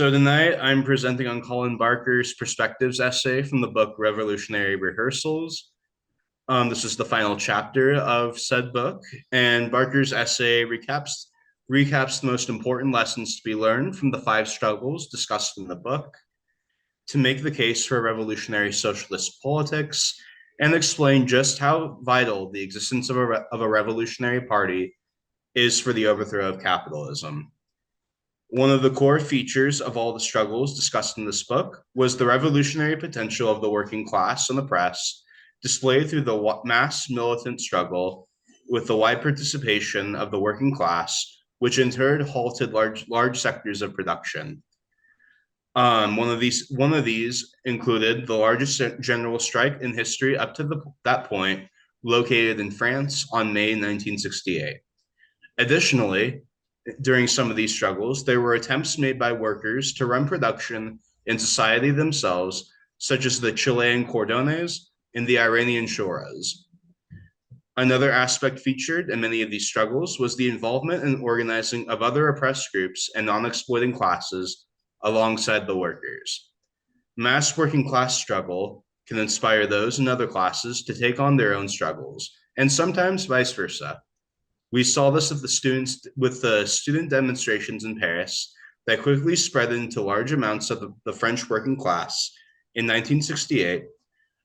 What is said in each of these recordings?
So tonight I'm presenting on Colin Barker's perspectives essay from the book Revolutionary Rehearsals. This is the final chapter of said book, and Barker's essay recaps the most important lessons to be learned from the five struggles discussed in the book to make the case for revolutionary socialist politics and explain just how vital the existence of a revolutionary party is for the overthrow of capitalism. One of the core features of all the struggles discussed in this book was the revolutionary potential of the working class and the press, displayed through the mass militant struggle with the wide participation of the working class, which in turn halted large sectors of production. One of these included the largest general strike in history up to that point, located in France on May 1968. Additionally, during some of these struggles, there were attempts made by workers to run production in society themselves, such as the Chilean cordones and the Iranian shoras. Another aspect featured in many of these struggles was the involvement and organizing of other oppressed groups and non-exploiting classes alongside the workers. Mass working class struggle can inspire those in other classes to take on their own struggles, and sometimes vice versa. We saw this with the student demonstrations in Paris that quickly spread into large amounts of the French working class in 1968,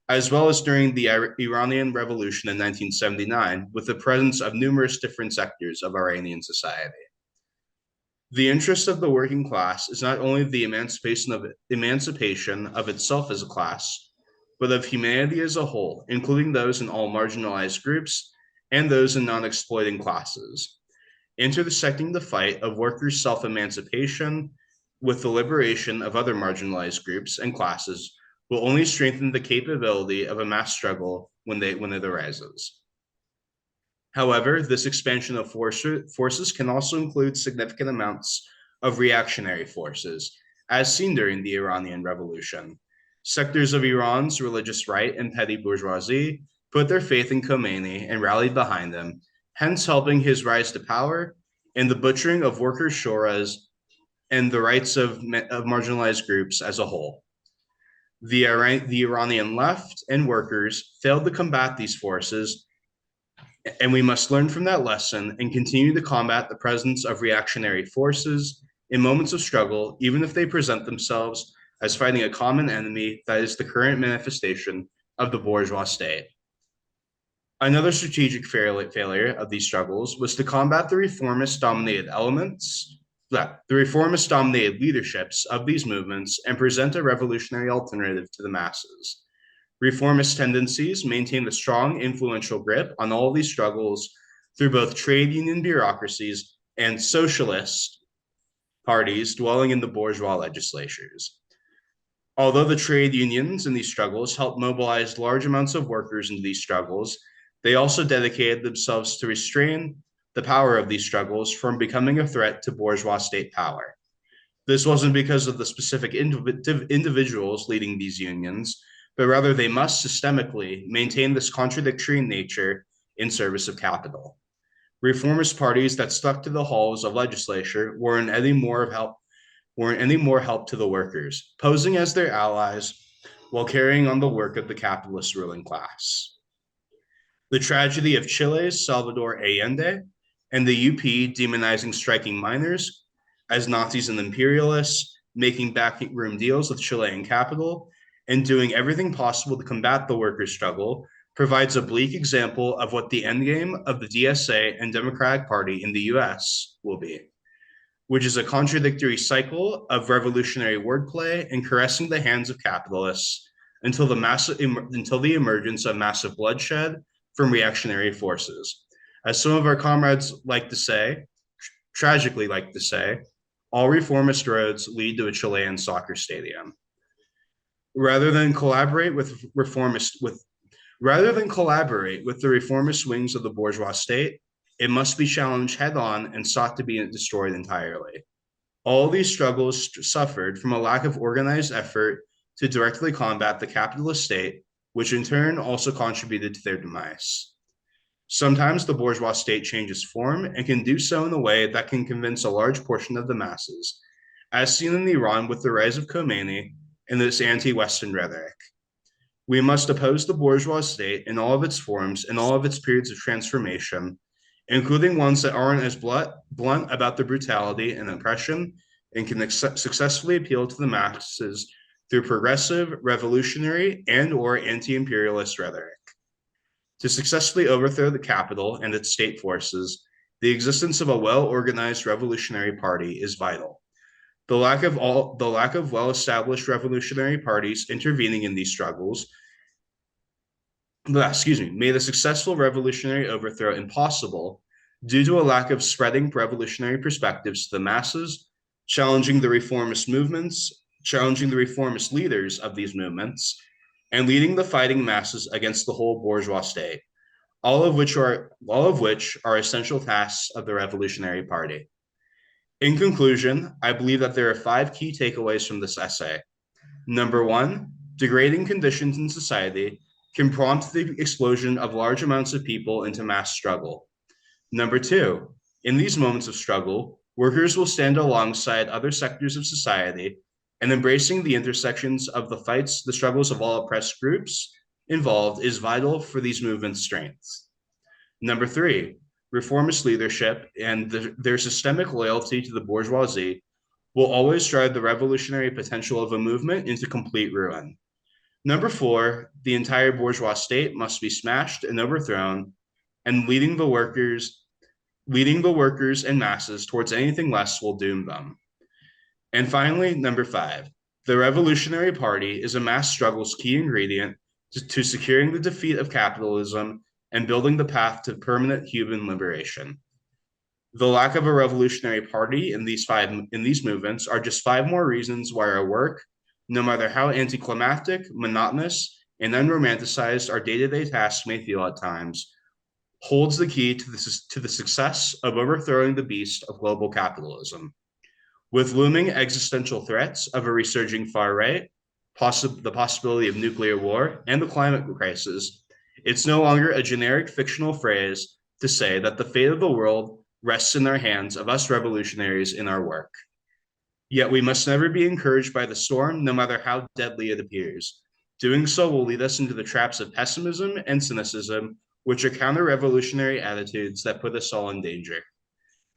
as well as during the Iranian Revolution in 1979, with the presence of numerous different sectors of Iranian society. The interest of the working class is not only the emancipation of itself as a class, but of humanity as a whole, including those in all marginalized groups and those in non-exploiting classes, intersecting the fight of workers' self-emancipation with the liberation of other marginalized groups and classes will only strengthen the capability of a mass struggle when it arises. However, this expansion of forces can also include significant amounts of reactionary forces, as seen during the Iranian Revolution. Sectors of Iran's religious right and petty bourgeoisie put their faith in Khomeini and rallied behind him, hence helping his rise to power and the butchering of workers' shoras and the rights of marginalized groups as a whole. The Iranian left and workers failed to combat these forces, and we must learn from that lesson and continue to combat the presence of reactionary forces in moments of struggle, even if they present themselves as fighting a common enemy that is the current manifestation of the bourgeois state. Another strategic failure of these struggles was to combat the reformist-dominated leaderships of these movements and present a revolutionary alternative to the masses. Reformist tendencies maintained a strong, influential grip on all of these struggles through both trade union bureaucracies and socialist parties dwelling in the bourgeois legislatures. Although the trade unions in these struggles helped mobilize large amounts of workers into these struggles, they also dedicated themselves to restrain the power of these struggles from becoming a threat to bourgeois state power. This wasn't because of the specific individuals leading these unions, but rather they must systemically maintain this contradictory nature in service of capital. Reformist parties that stuck to the halls of legislature weren't any more help to the workers, posing as their allies while carrying on the work of the capitalist ruling class. The tragedy of Chile's Salvador Allende and the UP demonizing striking miners as Nazis and imperialists, making backroom deals with Chilean capital, and doing everything possible to combat the workers' struggle provides a bleak example of what the endgame of the DSA and Democratic Party in the US will be, which is a contradictory cycle of revolutionary wordplay and caressing the hands of capitalists until the emergence of massive bloodshed from reactionary forces. As some of our comrades tragically like to say, all reformist roads lead to a Chilean soccer stadium. Rather than collaborate with the reformist wings of the bourgeois state, it must be challenged head on and sought to be destroyed entirely. All these struggles suffered from a lack of organized effort to directly combat the capitalist state, which in turn also contributed to their demise. Sometimes the bourgeois state changes form and can do so in a way that can convince a large portion of the masses, as seen in Iran with the rise of Khomeini and this anti-Western rhetoric. We must oppose the bourgeois state in all of its forms and all of its periods of transformation, including ones that aren't as blunt about the brutality and oppression and can successfully appeal to the masses through progressive, revolutionary, and/or anti-imperialist rhetoric. To successfully overthrow the capital and its state forces, the existence of a well-organized revolutionary party is vital. The lack of well-established revolutionary parties intervening in these struggles, made a successful revolutionary overthrow impossible due to a lack of spreading revolutionary perspectives to the masses, challenging the reformist leaders of these movements, and leading the fighting masses against the whole bourgeois state, all of which are essential tasks of the Revolutionary Party. In conclusion, I believe that there are 5 key takeaways from this essay. Number 1, degrading conditions in society can prompt the explosion of large amounts of people into mass struggle. Number 2, in these moments of struggle, workers will stand alongside other sectors of society, and embracing the intersections of the struggles of all oppressed groups involved is vital for these movements' strengths. Number 3, reformist leadership and their systemic loyalty to the bourgeoisie will always drive the revolutionary potential of a movement into complete ruin. Number 4, the entire bourgeois state must be smashed and overthrown, and leading the workers and masses towards anything less will doom them. And finally, number 5, the Revolutionary Party is a mass struggle's key ingredient to securing the defeat of capitalism and building the path to permanent human liberation. The lack of a revolutionary party in these movements are just 5 more reasons why our work, no matter how anticlimactic, monotonous, and unromanticized our day-to-day tasks may feel at times, holds the key to the success of overthrowing the beast of global capitalism. With looming existential threats of a resurging far right, the possibility of nuclear war, and the climate crisis, it's no longer a generic fictional phrase to say that the fate of the world rests in the hands of us revolutionaries in our work. Yet we must never be encouraged by the storm, no matter how deadly it appears. Doing so will lead us into the traps of pessimism and cynicism, which are counter-revolutionary attitudes that put us all in danger.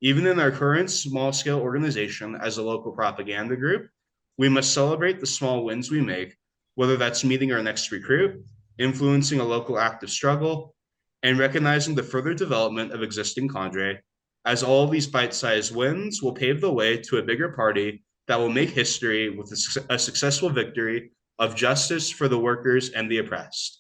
Even in our current small-scale organization as a local propaganda group, we must celebrate the small wins we make, whether that's meeting our next recruit, influencing a local act of struggle, and recognizing the further development of existing cadre, as all of these bite-sized wins will pave the way to a bigger party that will make history with a successful victory of justice for the workers and the oppressed.